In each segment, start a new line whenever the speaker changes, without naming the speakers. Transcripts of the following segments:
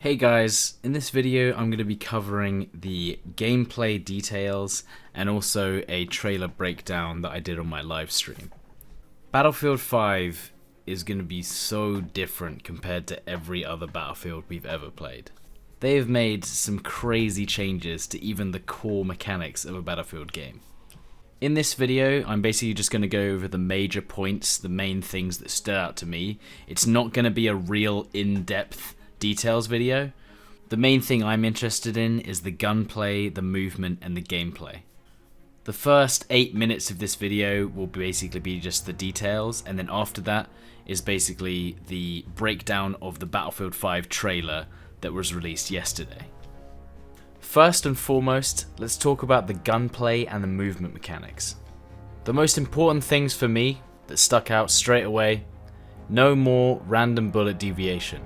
Hey guys, in this video I'm going to be covering the gameplay details and also a trailer breakdown that I did on my live stream. Battlefield 5 is going to be so different compared to every other Battlefield we've ever played. They have made some crazy changes to even the core mechanics of a Battlefield game. In this video, I'm basically just going to go over the major points, the main things that stood out to me. It's not going to be a real in-depth details video. The main thing I'm interested in is the gunplay, the movement, and the gameplay. The first 8 minutes of this video will basically be just the details, and then after that is basically the breakdown of the Battlefield 5 trailer that was released yesterday. First and foremost, let's talk about the gunplay and the movement mechanics. The most important things for me that stuck out straight away: no more random bullet deviation.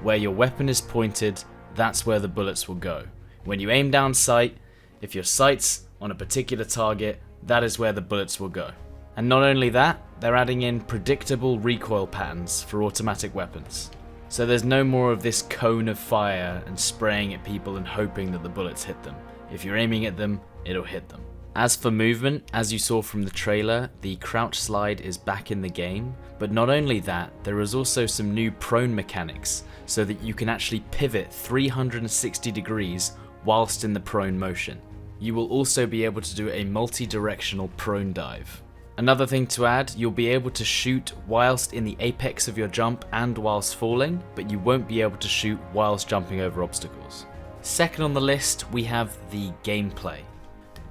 Where your weapon is pointed, that's where the bullets will go. When you aim down sight, if your sight's on a particular target, that is where the bullets will go. And not only that, they're adding in predictable recoil patterns for automatic weapons. So there's no more of this cone of fire and spraying at people and hoping that the bullets hit them. If you're aiming at them, it'll hit them. As for movement, as you saw from the trailer, the crouch slide is back in the game, but not only that, there is also some new prone mechanics so that you can actually pivot 360 degrees whilst in the prone motion. You will also be able to do a multi-directional prone dive. Another thing to add, you'll be able to shoot whilst in the apex of your jump and whilst falling, but you won't be able to shoot whilst jumping over obstacles. Second on the list, we have the gameplay.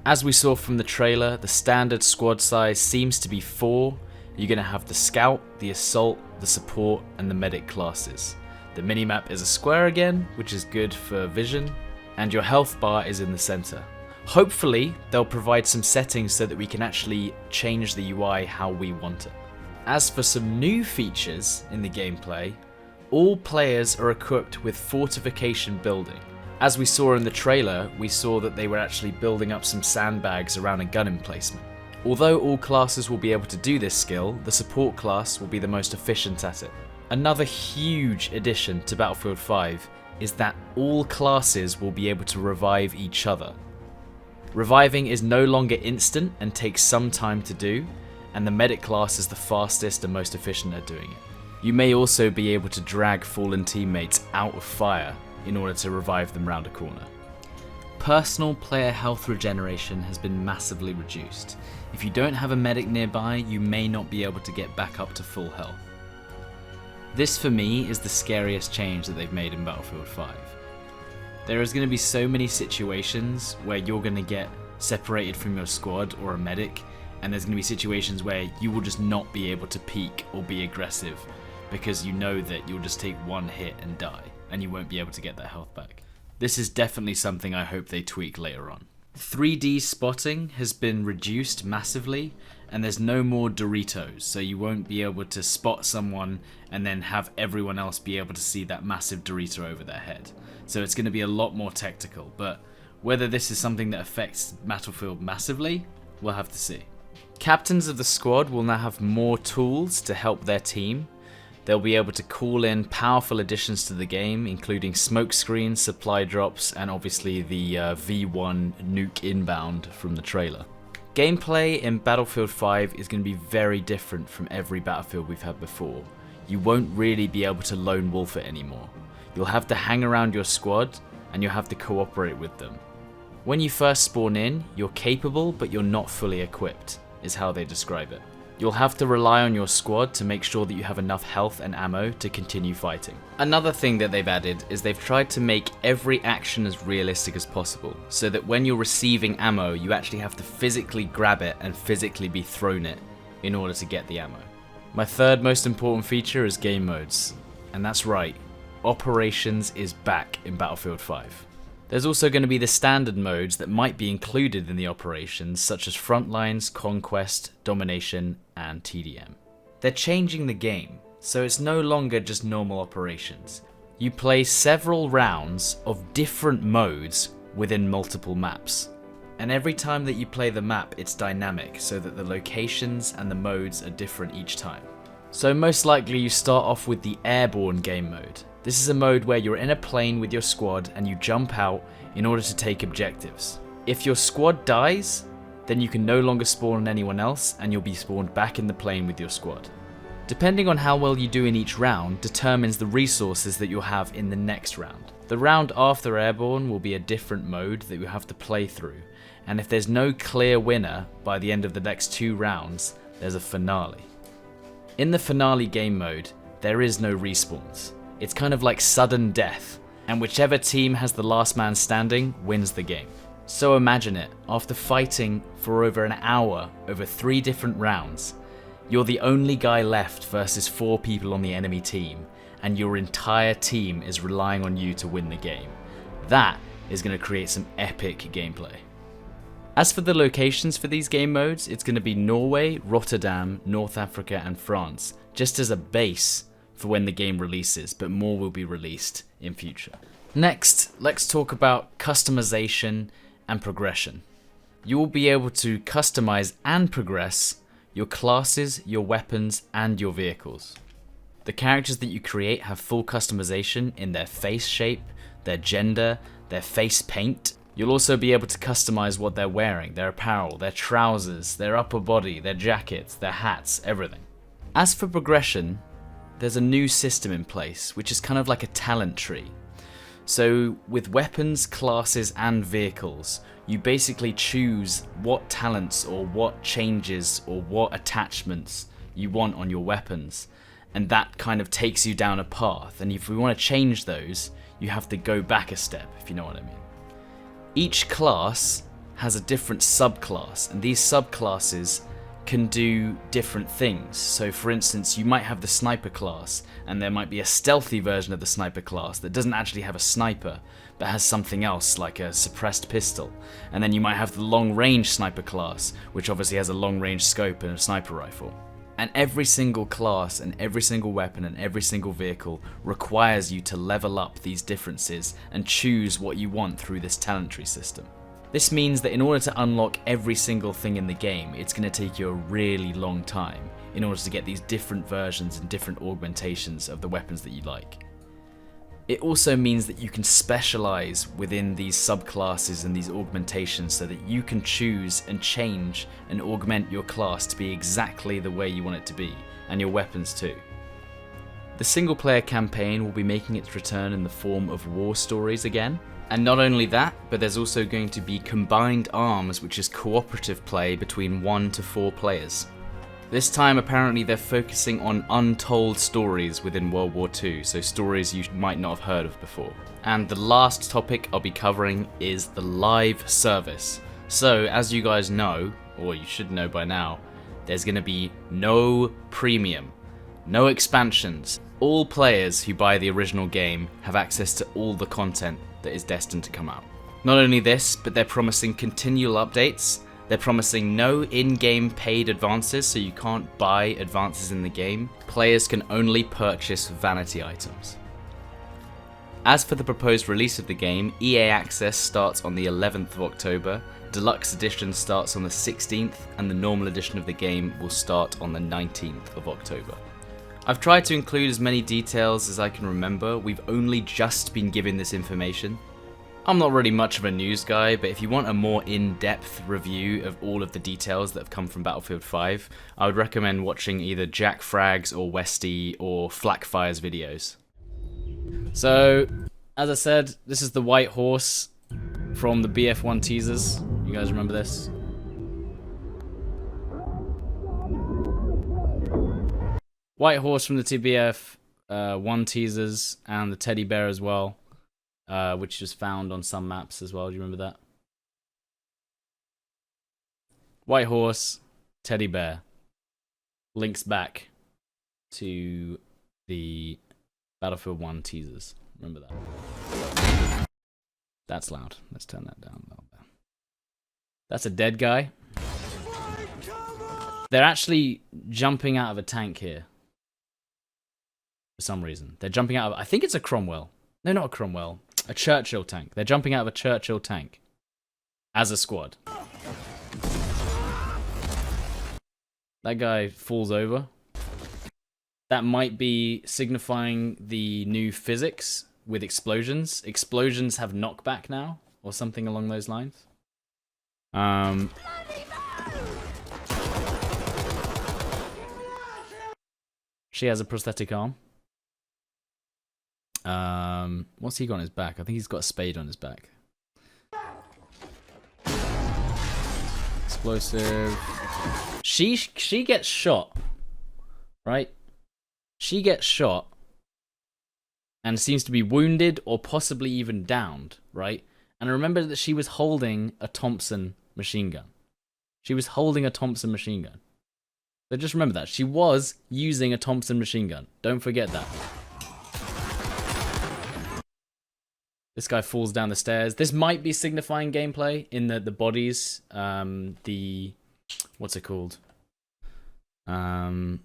As we saw from the trailer, the standard squad size seems to be 4. You're going to have the scout, the assault, the support, and the medic classes. The minimap is a square again, which is good for vision, and your health bar is in the center. Hopefully, they'll provide some settings so that we can actually change the UI how we want it. As for some new features in the gameplay, all players are equipped with fortification building. As we saw in the trailer, we saw that they were actually building up some sandbags around a gun emplacement. Although all classes will be able to do this skill, the support class will be the most efficient at it. Another huge addition to Battlefield 5 is that all classes will be able to revive each other. Reviving is no longer instant and takes some time to do, and the medic class is the fastest and most efficient at doing it. You may also be able to drag fallen teammates out of fire in order to revive them round a corner. Personal player health regeneration has been massively reduced. If you don't have a medic nearby, you may not be able to get back up to full health. This for me is the scariest change that they've made in Battlefield 5. There is going to be so many situations where you're going to get separated from your squad or a medic, and there's going to be situations where you will just not be able to peek or be aggressive because you know that you'll just take one hit and die, and you won't be able to get that health back. This is definitely something I hope they tweak later on. 3D spotting has been reduced massively, and there's no more Doritos, so you won't be able to spot someone and then have everyone else be able to see that massive Dorito over their head. So it's going to be a lot more tactical, but whether this is something that affects Battlefield massively, we'll have to see. Captains of the squad will now have more tools to help their team. They'll be able to call in powerful additions to the game, including smoke screens, supply drops, and obviously the V1 nuke inbound from the trailer. Gameplay in Battlefield 5 is going to be very different from every Battlefield we've had before. You won't really be able to lone wolf it anymore. You'll have to hang around your squad, and you'll have to cooperate with them. When you first spawn in, you're capable, but you're not fully equipped, is how they describe it. You'll have to rely on your squad to make sure that you have enough health and ammo to continue fighting. Another thing that they've added is they've tried to make every action as realistic as possible, so that when you're receiving ammo, you actually have to physically grab it and physically be thrown it in order to get the ammo. My third most important feature is game modes, and that's right, Operations is back in Battlefield 5. There's also going to be the standard modes that might be included in the operations, such as Frontlines, Conquest, Domination, and TDM. They're changing the game, so it's no longer just normal operations. You play several rounds of different modes within multiple maps. And every time that you play the map, it's dynamic, so that the locations and the modes are different each time. So most likely you start off with the airborne game mode. This is a mode where you're in a plane with your squad and you jump out in order to take objectives. If your squad dies, then you can no longer spawn on anyone else and you'll be spawned back in the plane with your squad. Depending on how well you do in each round determines the resources that you'll have in the next round. The round after airborne will be a different mode that you have to play through, and if there's no clear winner by the end of the next 2 rounds, there's a finale. In the finale game mode, there is no respawns. It's kind of like sudden death, and whichever team has the last man standing wins the game. So imagine it, after fighting for over an hour over 3 different rounds, you're the only guy left versus 4 people on the enemy team, and your entire team is relying on you to win the game. That is going to create some epic gameplay. As for the locations for these game modes, it's going to be Norway, Rotterdam, North Africa and France, just as a base for when the game releases, but more will be released in future. Next, let's talk about customization and progression. You will be able to customize and progress your classes, your weapons, and your vehicles. The characters that you create have full customization in their face shape, their gender, their face paint. You'll also be able to customize what they're wearing, their apparel, their trousers, their upper body, their jackets, their hats, everything. As for progression, there's a new system in place, which is kind of like a talent tree. So with weapons, classes, and vehicles, you basically choose what talents or what changes or what attachments you want on your weapons. And that kind of takes you down a path. And if we want to change those, you have to go back a step, if you know what I mean. Each class has a different subclass, and these subclasses can do different things. So for instance, you might have the sniper class, and there might be a stealthy version of the sniper class that doesn't actually have a sniper, but has something else like a suppressed pistol. And then you might have the long range sniper class, which obviously has a long range scope and a sniper rifle. And every single class and every single weapon and every single vehicle requires you to level up these differences and choose what you want through this talent tree system. This means that in order to unlock every single thing in the game, it's going to take you a really long time in order to get these different versions and different augmentations of the weapons that you like. It also means that you can specialize within these subclasses and these augmentations so that you can choose and change and augment your class to be exactly the way you want it to be, and your weapons too. The single player campaign will be making its return in the form of war stories again. And not only that, but there's also going to be combined arms, which is cooperative play between 1 to 4 players. This time apparently they're focusing on untold stories within World War II, so stories you might not have heard of before. And the last topic I'll be covering is the live service. So as you guys know, or you should know by now, there's going to be no premium, no expansions. All players who buy the original game have access to all the content that is destined to come out. Not only this, but they're promising continual updates. They're promising no in-game paid advances, so you can't buy advances in the game. Players can only purchase vanity items. As for the proposed release of the game, EA Access starts on the 11th of October, Deluxe Edition starts on the 16th, and the normal edition of the game will start on the 19th of October. I've tried to include as many details as I can remember. We've only just been given this information. I'm not really much of a news guy, but if you want a more in-depth review of all of the details that have come from Battlefield 5, I would recommend watching either Jack Frags or Westy or Flackfire's videos. So, as I said, this is the white horse from the BF1 teasers. You guys remember this? White horse from the TBF1 teasers, and the teddy bear as well, which was found on some maps as well. Do you remember that? White horse, teddy bear. Links back to the Battlefield 1 teasers. Remember that. That's loud. Let's turn that down a little bit. That's a dead guy. They're actually jumping out of a tank here. For some reason. They're jumping out of... I think it's a Cromwell. No, not a Cromwell. A Churchill tank. They're jumping out of a Churchill tank. As a squad. That guy falls over. that might be signifying the new physics with explosions. Explosions have knockback now, or something along those lines. She has a prosthetic arm. What's he got on his back? I think he's got a spade on his back. Explosive. She gets shot, right? She gets shot and seems to be wounded or possibly even downed, right? And I remember that she was holding a Thompson machine gun. She was holding a Thompson machine gun. So just remember that. She was using a Thompson machine gun. Don't forget that. This guy falls down the stairs. This might be signifying gameplay in the bodies. What's it called? The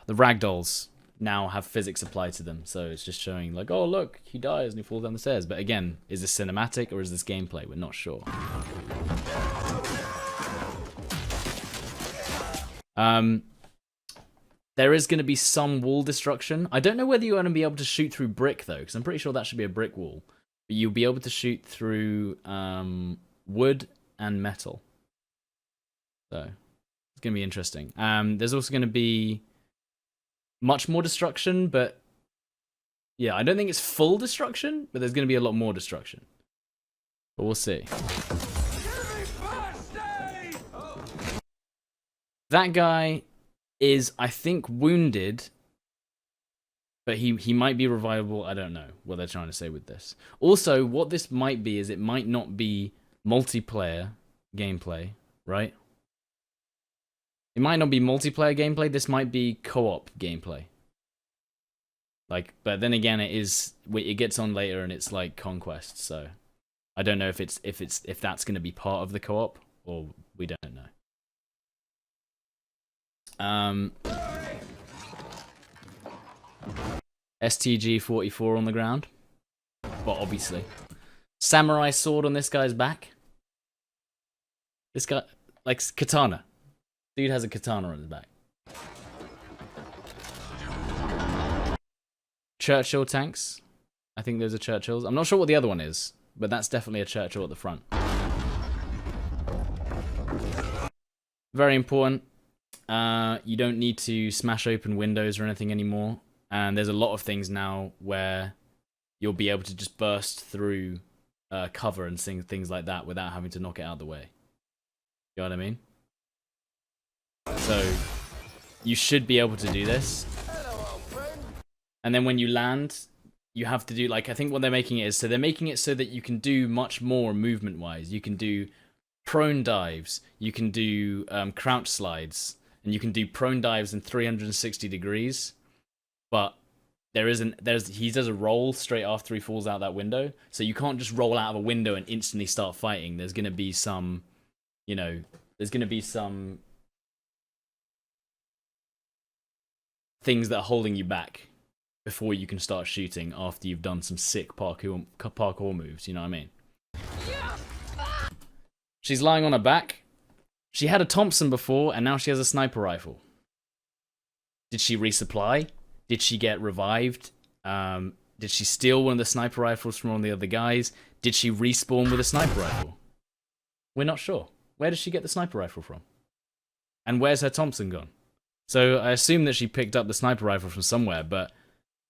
ragdolls now have physics applied to them. So it's just showing like, oh look, he dies and he falls down the stairs. But again, is this cinematic or is this gameplay? We're not sure. There is going to be some wall destruction. I don't know whether you're going to be able to shoot through brick, though, because I'm pretty sure that should be a brick wall. But you'll be able to shoot through wood and metal. So, it's going to be interesting. There's also going to be much more destruction, but yeah, I don't think it's full destruction, but there's going to be a lot more destruction. But we'll see. That guy is, I think, wounded, but he might be revivable. I don't know what they're trying to say with this. Also, what this might be is it might not be multiplayer gameplay, right? It might not be multiplayer gameplay. This might be co-op gameplay. Like, but then again, it gets on later and it's like Conquest. So I don't know if that's going to be part of the co-op or we don't know. STG-44 on the ground, but obviously samurai sword on this guy's back. This guy likes katana. Dude has a katana on his back. Churchill tanks. I think those are Churchills. I'm not sure what the other one is, but that's definitely a Churchill at the front. Very important. You don't need to smash open windows or anything anymore. And there's a lot of things now where you'll be able to just burst through cover and things like that without having to knock it out of the way. You know what I mean? So you should be able to do this. And then when you land, you have to do, like, I think what they're making it is, so they're making it so that you can do much more movement-wise. You can do prone dives, you can do crouch slides, and you can do prone dives in 360 degrees, but he does a roll straight after he falls out that window, so you can't just roll out of a window and instantly start fighting. There's going to be some, there's going to be some things that are holding you back before you can start shooting after you've done some sick parkour moves, you know what I mean? She's lying on her back. She had a Thompson before, and now she has a sniper rifle. Did she resupply? Did she get revived? Did she steal one of the sniper rifles from one of the other guys? Did she respawn with a sniper rifle? We're not sure. Where did she get the sniper rifle from? And where's her Thompson gone? So I assume that she picked up the sniper rifle from somewhere, but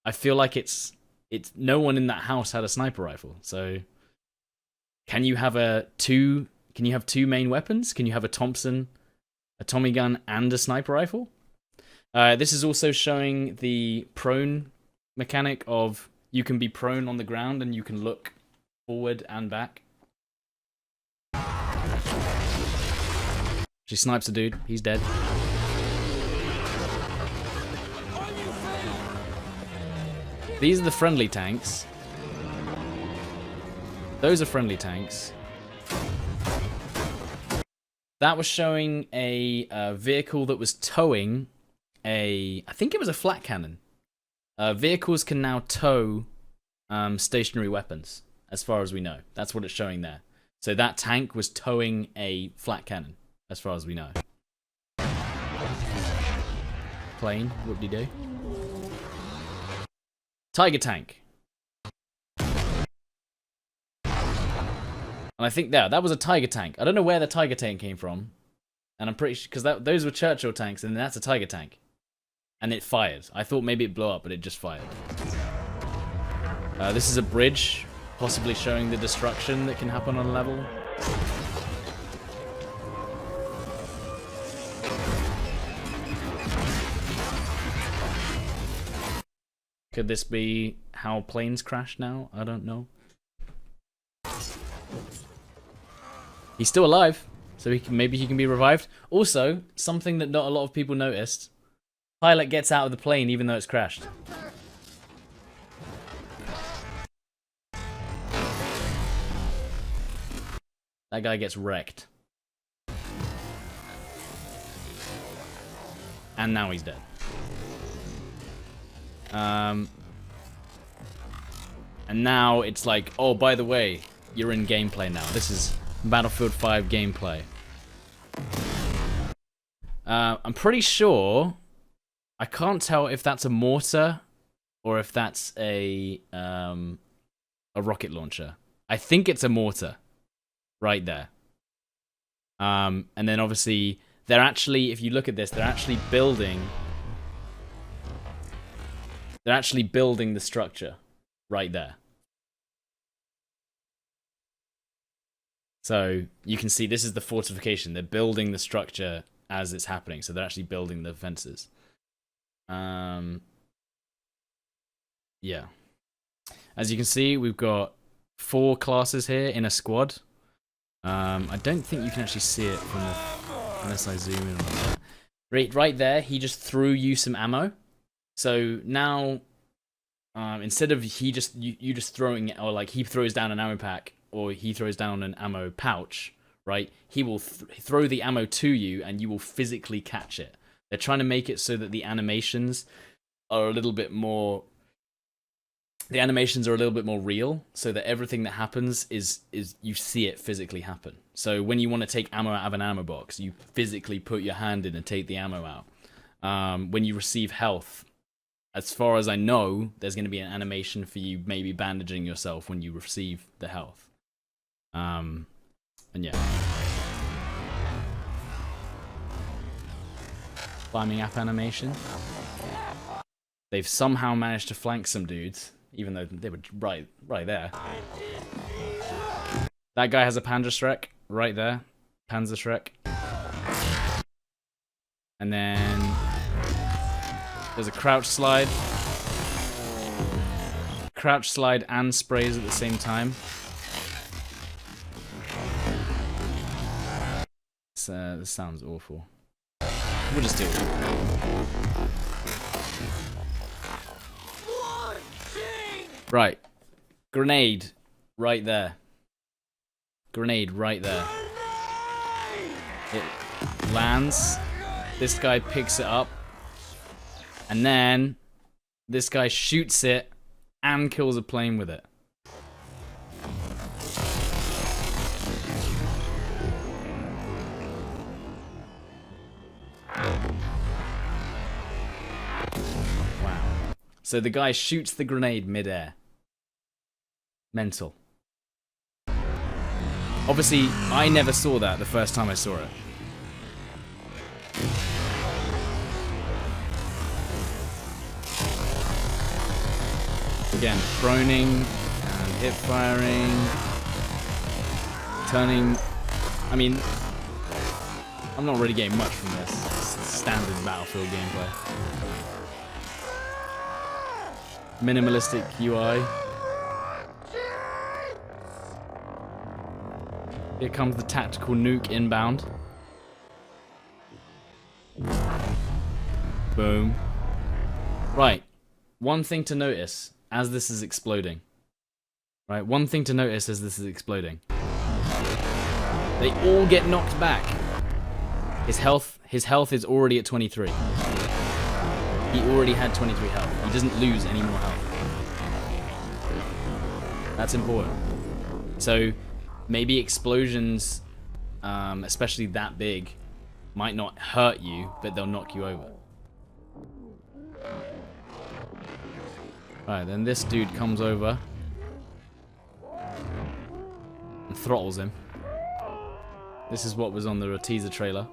I feel like it's no one in that house had a sniper rifle. So can you have two main weapons? Can you have a Thompson, a Tommy gun, and a sniper rifle? This is also showing the prone mechanic of you can be prone on the ground and you can look forward and back. She snipes a dude. He's dead. These are the friendly tanks. Those are friendly tanks. That was showing a vehicle that was towing I think it was a flat cannon. Vehicles can now tow stationary weapons, as far as we know. That's what it's showing there. So that tank was towing a flat cannon, as far as we know. plane. Whoop-de-doo. Tiger tank. And I think that was a tiger tank. I don't know where the tiger tank came from. And I'm pretty sure, because those were Churchill tanks, and that's a tiger tank. And it fired. I thought maybe it blew up, but it just fired. This is a bridge, possibly showing the destruction that can happen on a level. Could this be how planes crash now? I don't know. He's still alive, so maybe he can be revived. Also, something that not a lot of people noticed. Pilot gets out of the plane even though it's crashed. That guy gets wrecked. And now he's dead. And now it's like, oh, by the way, you're in gameplay now. This is Battlefield 5 gameplay. I'm pretty sure... I can't tell if that's a mortar or if that's a rocket launcher. I think it's a mortar. Right there. And then obviously, they're actually, if you look at this, they're actually building the structure right there. So you can see this is the fortification. They're building the structure as it's happening. So they're actually building the fences. Yeah. As you can see, we've got 4 classes here in a squad. I don't think you can actually see it from the, unless I zoom in on that. Right there, he just threw you some ammo. So now, instead of you just throwing it, or like he throws down an ammo pack, or he throws down an ammo pouch, right? He will throw the ammo to you, and you will physically catch it. They're trying to make it so that the animations are a little bit more... The animations are a little bit more real, so that everything that happens is you see it physically happen. So when you want to take ammo out of an ammo box, you physically put your hand in and take the ammo out. When you receive health, as far as I know, there's going to be an animation for you maybe bandaging yourself when you receive the health. And yeah. Climbing up animation. They've somehow managed to flank some dudes, even though they were right there. That guy has a Panzerschreck right there. Panzerschreck. And then there's a crouch slide. Crouch slide and sprays at the same time. This sounds awful. We'll just do it. Right. Grenade right there. Grenade right there. It lands. This guy picks it up. And then this guy shoots it and kills a plane with it. Wow. So the guy shoots the grenade mid-air. Mental. Obviously, I never saw that the first time I saw it. Again, proning and hip firing. Turning. I mean, I'm not really getting much from this. It's standard Battlefield gameplay. Minimalistic UI. Here comes the tactical nuke inbound. Boom. Right. One thing to notice as this is exploding. Right, one thing to notice as this is exploding. They all get knocked back. His health is already at 23. He already had 23 health. He doesn't lose any more health. That's important. So maybe explosions, especially that big, might not hurt you, but they'll knock you over. Right, then this dude comes over and throttles him. This is what was on the teaser trailer.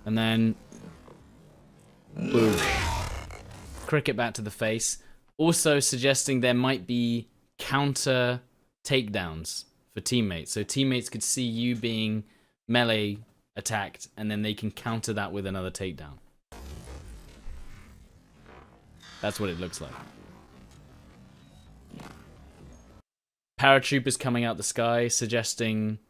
And then, boom. Cricket back to the face. Also suggesting there might be counter takedowns for teammates. So teammates could see you being melee attacked, and then they can counter that with another takedown. That's what it looks like. Paratroopers coming out the sky, suggesting,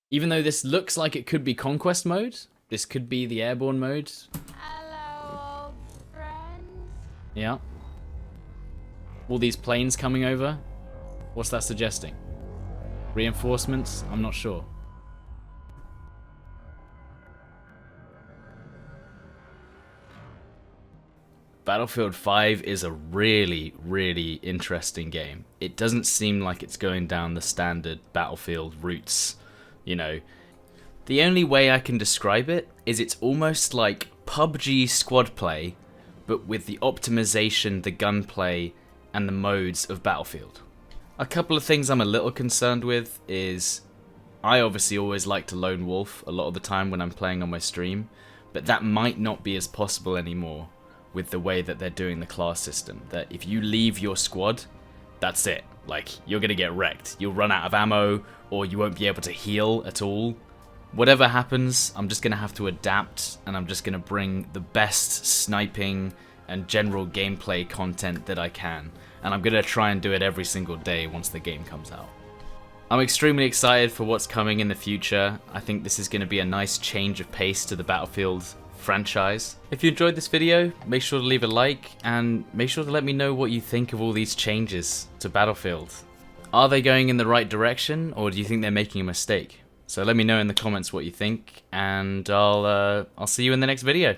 even though this looks like it could be conquest mode, this could be the airborne mode.
Hello, old friend.
Yeah. All these planes coming over. What's that suggesting? Reinforcements? I'm not sure. Battlefield 5 is a really, really interesting game. It doesn't seem like it's going down the standard Battlefield routes, you know. The only way I can describe it is it's almost like PUBG squad play, but with the optimization, the gunplay, and the modes of Battlefield. A couple of things I'm a little concerned with is I obviously always like to lone wolf a lot of the time when I'm playing on my stream, but that might not be as possible anymore with the way that they're doing the class system. That if you leave your squad, that's it. Like, you're gonna get wrecked. You'll run out of ammo, or you won't be able to heal at all. Whatever happens, I'm just gonna have to adapt, and I'm just gonna bring the best sniping and general gameplay content that I can. And I'm gonna try and do it every single day once the game comes out. I'm extremely excited for what's coming in the future. I think this is gonna be a nice change of pace to the Battlefield franchise. If you enjoyed this video, make sure to leave a like, and make sure to let me know what you think of all these changes to Battlefield. Are they going in the right direction, or do you think they're making a mistake? So let me know in the comments what you think, and I'll see you in the next video.